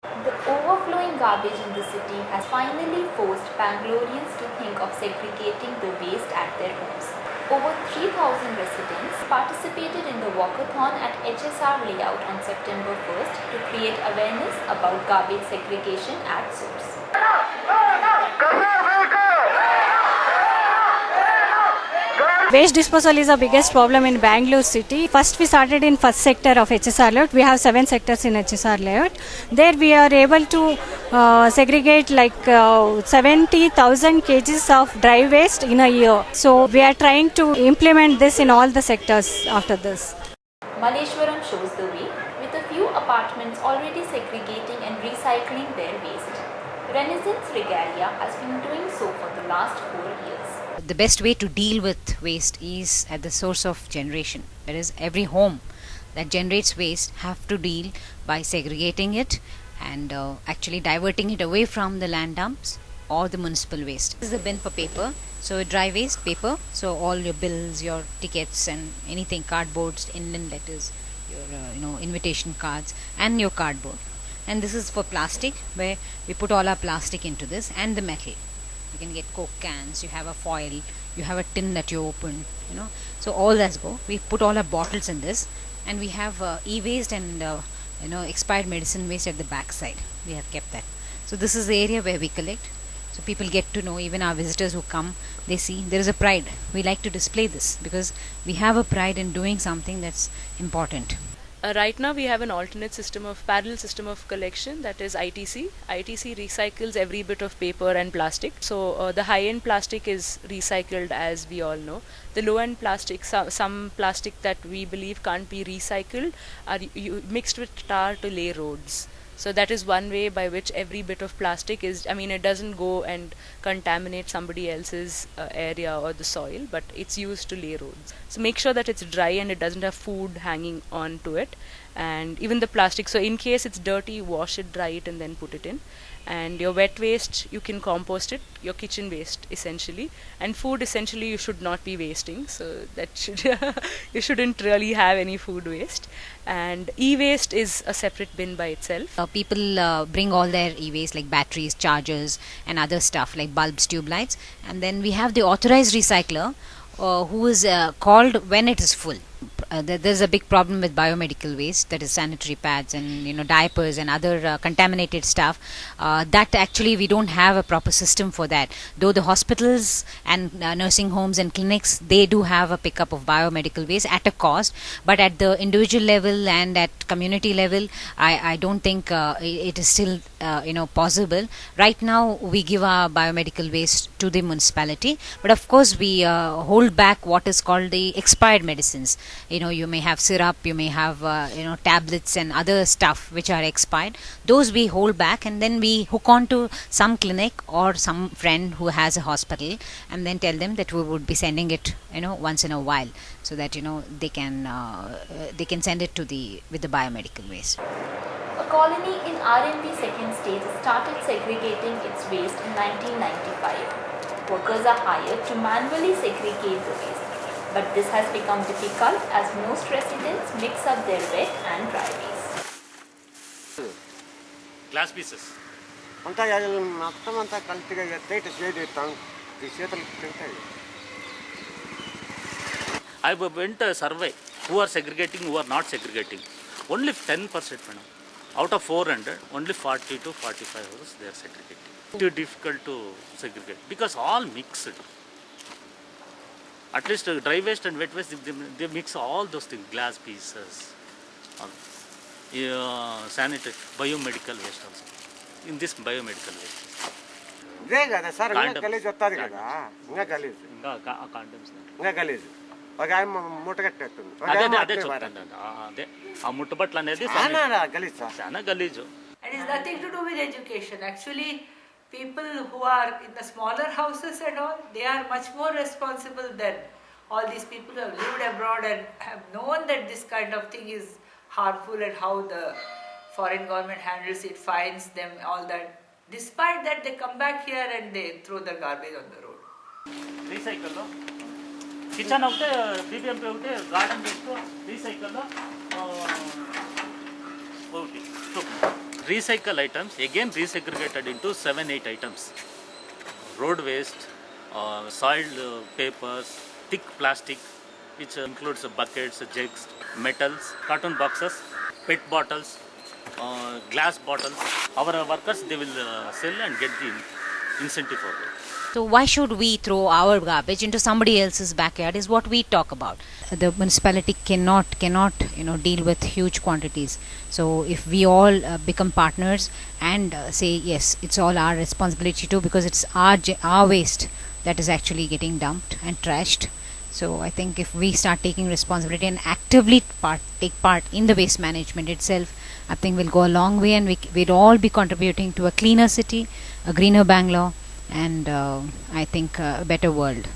The overflowing garbage in the city has finally forced Bangaloreans to think of segregating the waste at their homes. Over 3,000 residents participated in the walkathon at HSR layout on September 1st to create awareness about garbage segregation at source. Waste disposal is the biggest problem in Bangalore city. First we started in first sector of HSR layout. We have 7 sectors in HSR layout. There we are able to segregate like 70,000 kgs of dry waste in a year. So we are trying to implement this in all the sectors after this. Malleshwaram shows the way, with a few apartments already segregating and recycling their waste. Renaissance Regalia has been doing so for the last 4 years. The best way to deal with waste is at the source of generation. That is, every home that generates waste have to deal by segregating it and actually diverting it away from the land dumps or the municipal waste. This is the bin for paper. So dry waste, paper. So all your bills, your tickets, and anything, cardboards, Indian letters, your invitation cards, and your cardboard. And this is for plastic, where we put all our plastic into this, and the metal. You can get Coke cans, you have a foil, you have a tin that you open, so all that's go. We put all our bottles in this, and we have e-waste and expired medicine waste at the back side. We have kept that. So this is the area where we collect. So people get to know, even our visitors who come, they see there is a pride. We like to display this because we have a pride in doing something that's important. Right now we have an alternate parallel system of collection, that is ITC. ITC recycles every bit of paper and plastic. So the high-end plastic is recycled, as we all know. The low-end plastic, some plastic that we believe can't be recycled, are mixed with tar to lay roads. So that is one way by which every bit of plastic it doesn't go and contaminate somebody else's area or the soil, but it's used to lay roads. So make sure that it's dry and it doesn't have food hanging on to it. And even the plastic, so in case it's dirty, wash it, dry it, and then put it in. And your wet waste, you can compost it, your kitchen waste essentially. And food, essentially, you should not be wasting, so that should you shouldn't really have any food waste. And e-waste is a separate bin by itself. People bring all their e-waste like batteries, chargers, and other stuff like bulbs, tube lights, and then we have the authorized recycler who is called when it is full. There's a big problem with biomedical waste, that is sanitary pads and diapers and other contaminated stuff. That actually we don't have a proper system for that. Though the hospitals and nursing homes and clinics, they do have a pickup of biomedical waste at a cost, but at the individual level and at community level, I don't think it is still possible. Right now we give our biomedical waste to the municipality, but of course we hold back what is called the expired medicines. You may have syrup, you may have tablets and other stuff which are expired. Those we hold back, and then we hook on to some clinic or some friend who has a hospital, and then tell them that we would be sending it once in a while, so that they can send it with the biomedical waste. A colony in RMP second stage started segregating its waste in 1995. Workers are hired to manually segregate the waste. But this has become difficult as most residents mix up their wet and dry waste. Glass pieces. I went a survey who are segregating, who are not segregating. Only 10%, madam. Out of 400, only 40 to 45 hours they are segregating. Too difficult to segregate because all mixed. At least dry waste and wet waste, they mix all those things, glass pieces, sanitary, biomedical waste also. In this biomedical waste. ముట్టుబట్లు అనేది చాలా గలీజు. It is nothing to do with education. Actually, people who are in the smaller houses and all, they are much more responsible than all these people who have lived abroad and have known that this kind of thing is harmful and how the foreign government handles it, fines them, all that. Despite that, they come back here and they throw their garbage on the road. రీసైకిల్లో kitchen ఒకటే, BBMP ఒకటే, garden waste రీసైకిల్లో ఒకటి. recycle items again resegregated into 7-8 items. Road waste, soiled papers, thick plastic, which includes buckets, jugs, metals, carton boxes, PET bottles, glass bottles. Our workers, they will sell and get the incentive for that. So why should we throw our garbage into somebody else's backyard is what we talk about. The municipality cannot deal with huge quantities. So if we all become partners and say yes, it's all our responsibility too, because it's our waste that is actually getting dumped and trashed. So I think if we start taking responsibility and actively take part in the waste management itself, I think we'll go a long way, and we'd all be contributing to a cleaner city, a greener Bangalore, and I think a better world.